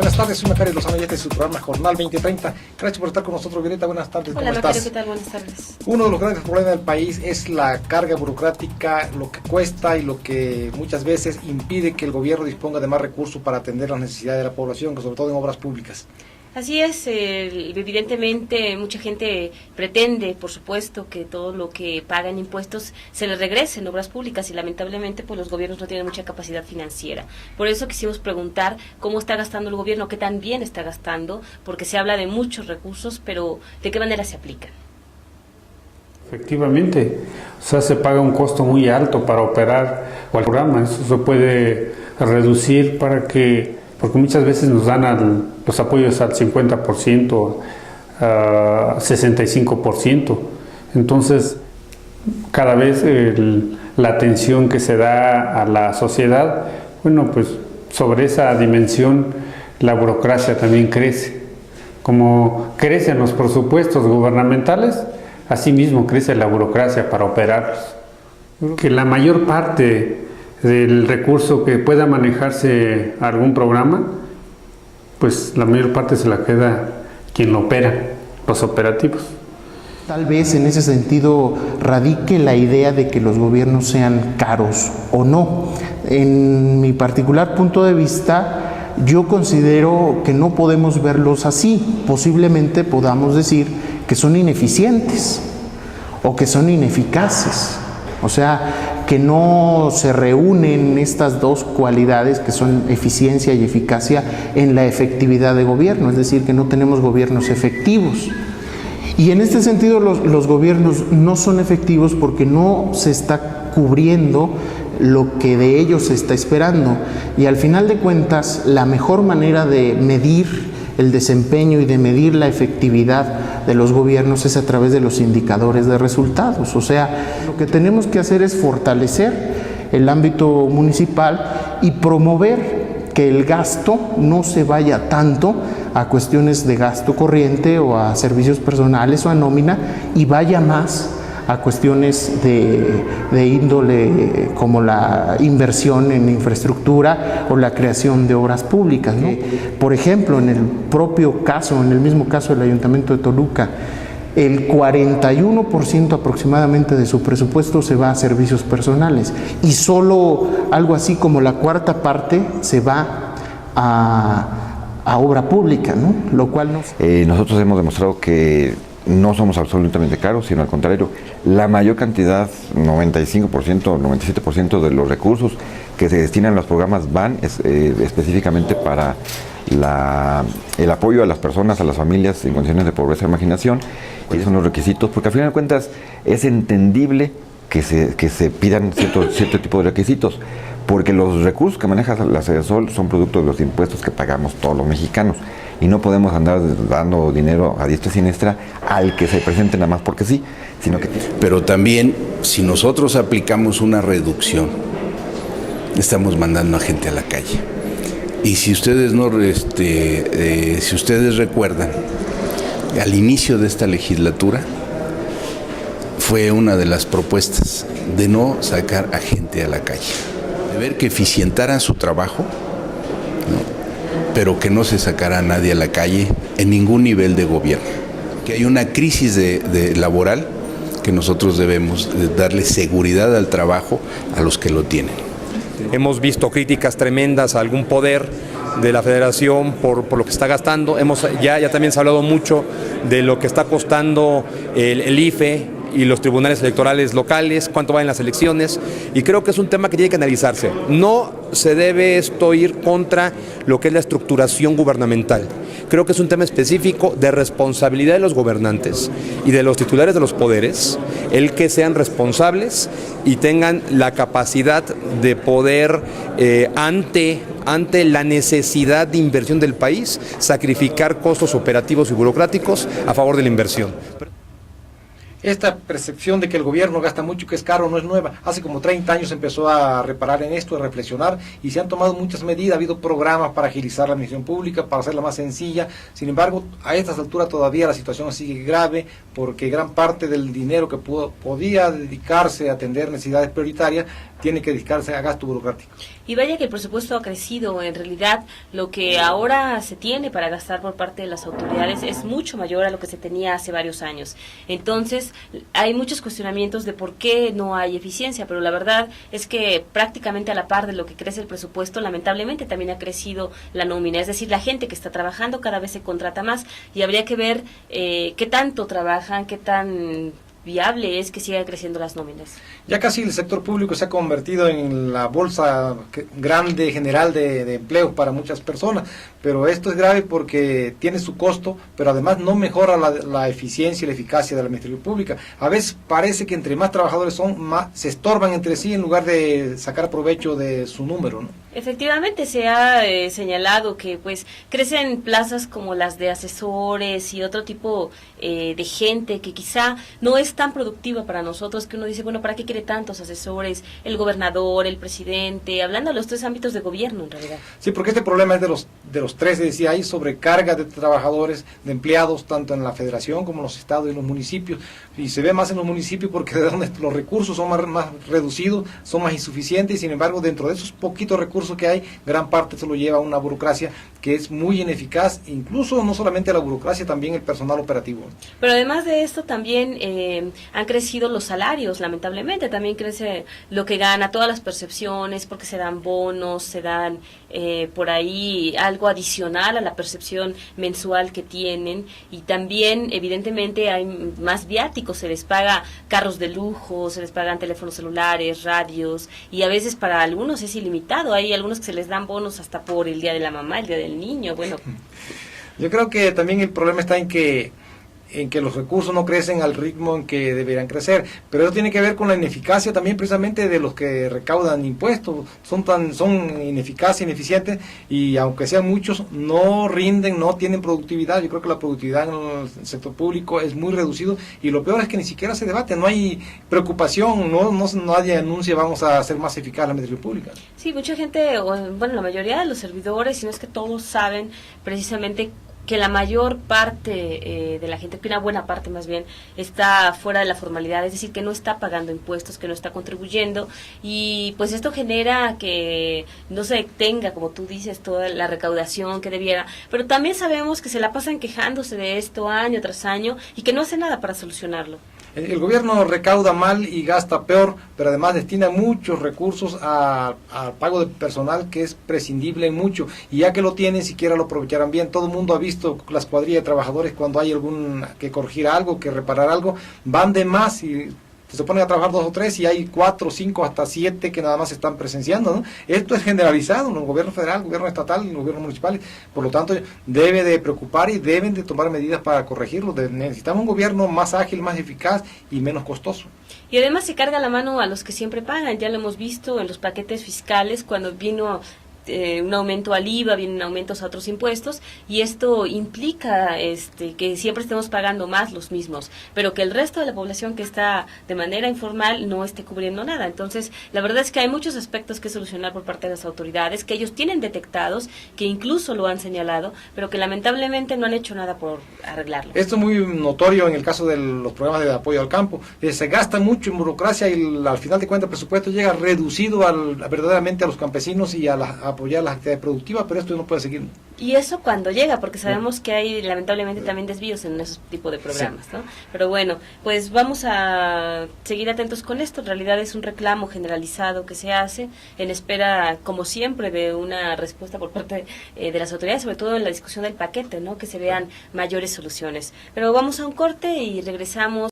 Buenas tardes, soy Macario Lozano y este es su programa Jornal 2030. Gracias por estar con nosotros, Violeta. Buenas tardes, ¿cómo estás? Hola, Macario, ¿qué tal? Buenas tardes. Uno de los grandes problemas del país es la carga burocrática, lo que cuesta y lo que muchas veces impide que el gobierno disponga de más recursos para atender las necesidades de la población, sobre todo en obras públicas. Así es, evidentemente mucha gente pretende, por supuesto, que todo lo que paga en impuestos se les regrese en obras públicas y lamentablemente pues los gobiernos no tienen mucha capacidad financiera. Por eso quisimos preguntar cómo está gastando el gobierno, qué tan bien está gastando, porque se habla de muchos recursos, pero ¿de qué manera se aplican? Efectivamente, o sea, se paga un costo muy alto para operar el programa. Eso se puede reducir porque muchas veces nos dan los apoyos al 50%, a 65%. Entonces, cada vez la atención que se da a la sociedad, bueno, pues sobre esa dimensión la burocracia también crece. Como crecen los presupuestos gubernamentales, asimismo crece la burocracia para operarlos. Que la mayor parte del recurso que pueda manejarse algún programa, pues la mayor parte se la queda quien lo opera, los operativos. Tal vez en ese sentido radique la idea de que los gobiernos sean caros o no. En mi particular punto de vista, yo considero que no podemos verlos así. Posiblemente podamos decir que son ineficientes o que son ineficaces. O sea, que no se reúnen estas dos cualidades que son eficiencia y eficacia en la efectividad de gobierno, es decir, que no tenemos gobiernos efectivos. Y en este sentido los gobiernos no son efectivos porque no se está cubriendo lo que de ellos se está esperando. Y al final de cuentas, la mejor manera de medir el desempeño y de medir la efectividad de los gobiernos es a través de los indicadores de resultados. O sea, lo que tenemos que hacer es fortalecer el ámbito municipal y promover que el gasto no se vaya tanto a cuestiones de gasto corriente o a servicios personales o a nómina y vaya más a cuestiones de índole como la inversión en infraestructura o la creación de obras públicas, ¿no? Por ejemplo, en el mismo caso del Ayuntamiento de Toluca, el 41% aproximadamente de su presupuesto se va a servicios personales y solo algo así como la cuarta parte se va a obra pública, ¿no? Lo cual nosotros hemos demostrado que no somos absolutamente caros, sino al contrario, la mayor cantidad, 95%, 97% de los recursos que se destinan a los programas van específicamente para el apoyo a las personas, a las familias en condiciones de pobreza y marginación. Esos son los requisitos, porque al final de cuentas es entendible que se pidan cierto tipo de requisitos, porque los recursos que maneja la Sedesol son producto de los impuestos que pagamos todos los mexicanos y no podemos andar dando dinero a diestra y siniestra al que se presente nada más porque sí, sino que... Pero también, si nosotros aplicamos una reducción, estamos mandando a gente a la calle. Y si ustedes si ustedes recuerdan, al inicio de esta legislatura fue una de las propuestas de no sacar a gente a la calle, de ver que eficientaran su trabajo, ¿no? Pero que no se sacara a nadie a la calle en ningún nivel de gobierno. Que hay una crisis de laboral que nosotros debemos darle seguridad al trabajo a los que lo tienen. Hemos visto críticas tremendas a algún poder de la Federación por lo que está gastando. Ya también se ha hablado mucho de lo que está costando el IFE y los tribunales electorales locales, cuánto valen las elecciones, y creo que es un tema que tiene que analizarse. No se debe esto ir contra lo que es la estructuración gubernamental. Creo que es un tema específico de responsabilidad de los gobernantes y de los titulares de los poderes, el que sean responsables y tengan la capacidad de poder, ante la necesidad de inversión del país, sacrificar costos operativos y burocráticos a favor de la inversión. Esta percepción de que el gobierno gasta mucho y que es caro no es nueva. Hace como 30 años empezó a reparar en esto, a reflexionar, y se han tomado muchas medidas. Ha habido programas para agilizar la administración pública, para hacerla más sencilla. Sin embargo, a estas alturas todavía la situación sigue grave, porque gran parte del dinero que podía dedicarse a atender necesidades prioritarias tiene que dedicarse a gasto burocrático. Y vaya que el presupuesto ha crecido. En realidad, lo que ahora se tiene para gastar por parte de las autoridades es mucho mayor a lo que se tenía hace varios años. Entonces, hay muchos cuestionamientos de por qué no hay eficiencia, pero la verdad es que prácticamente a la par de lo que crece el presupuesto, lamentablemente también ha crecido la nómina. Es decir, la gente que está trabajando cada vez se contrata más y habría que ver qué tanto trabajan, qué tan viable es que sigan creciendo las nóminas. Ya casi el sector público se ha convertido en la bolsa grande general de empleos para muchas personas, pero esto es grave porque tiene su costo, pero además no mejora la eficiencia y la eficacia de la administración pública. A veces parece que entre más trabajadores son, más se estorban entre sí en lugar de sacar provecho de su número, ¿no? Efectivamente, se ha señalado que pues crecen plazas como las de asesores y otro tipo de gente que quizá no es tan productiva para nosotros, que uno dice, bueno, ¿para qué quiere tantos asesores? El gobernador, el presidente, hablando de los tres ámbitos de gobierno en realidad. Sí, porque este problema es de los tres, decía, hay sobrecarga de trabajadores, de empleados, tanto en la federación como en los estados y en los municipios, y se ve más en los municipios porque de donde los recursos son más reducidos, son más insuficientes, y sin embargo, dentro de esos poquitos recursos que hay, gran parte se lo lleva a una burocracia que es muy ineficaz, incluso no solamente la burocracia, también el personal operativo. Pero además de esto también han crecido los salarios, lamentablemente, también crece lo que gana, todas las percepciones, porque se dan bonos, se dan por ahí algo adicional a la percepción mensual que tienen, y también evidentemente hay más viáticos, se les paga carros de lujo, se les pagan teléfonos celulares, radios, y a veces para algunos es ilimitado, hay algunos que se les dan bonos hasta por el día de la mamá, el día del niño, bueno. Yo creo que también el problema está en que los recursos no crecen al ritmo en que deberían crecer, pero eso tiene que ver con la ineficacia también precisamente de los que recaudan impuestos, son ineficaces, ineficientes, y aunque sean muchos, no rinden, no tienen productividad. Yo creo que la productividad en el sector público es muy reducido, y lo peor es que ni siquiera se debate, no hay preocupación, nadie anuncia vamos a hacer más eficaz la administración pública. Sí, mucha gente, bueno, la mayoría de los servidores, si no es que todos saben precisamente que la mayor parte de la gente, que una buena parte más bien, está fuera de la formalidad, es decir, que no está pagando impuestos, que no está contribuyendo, y pues esto genera que no se tenga, como tú dices, toda la recaudación que debiera, pero también sabemos que se la pasan quejándose de esto año tras año y que no hace nada para solucionarlo. El gobierno recauda mal y gasta peor, pero además destina muchos recursos al pago de personal que es prescindible en mucho, y ya que lo tienen, siquiera lo aprovecharán bien. Todo el mundo ha visto las cuadrillas de trabajadores cuando hay que corregir algo, que reparar algo, van de más y se ponen a trabajar 2 o 3 y hay 4, 5, hasta 7 que nada más están presenciando, ¿no? Esto es generalizado en el gobierno federal, el gobierno estatal y los gobiernos municipales, por lo tanto debe de preocupar y deben de tomar medidas para corregirlo. Necesitamos un gobierno más ágil, más eficaz y menos costoso. Y además se carga la mano a los que siempre pagan, ya lo hemos visto en los paquetes fiscales cuando vino un aumento al IVA, vienen aumentos a otros impuestos, y esto implica que siempre estemos pagando más los mismos, pero que el resto de la población que está de manera informal no esté cubriendo nada. Entonces, la verdad es que hay muchos aspectos que solucionar por parte de las autoridades, que ellos tienen detectados, que incluso lo han señalado, pero que lamentablemente no han hecho nada por arreglarlo. Esto es muy notorio en el caso de los programas de apoyo al campo. Se gasta mucho en burocracia y al final de cuentas el presupuesto llega reducido verdaderamente a los campesinos y a apoyar las actividades productivas, pero esto no puede seguir. Y eso cuando llega, porque sabemos que hay lamentablemente también desvíos en esos tipos de programas, ¿no? Pero bueno, pues vamos a seguir atentos con esto. En realidad es un reclamo generalizado que se hace en espera, como siempre, de una respuesta por parte de las autoridades, sobre todo en la discusión del paquete, ¿no? Que se vean mayores soluciones. Pero vamos a un corte y regresamos.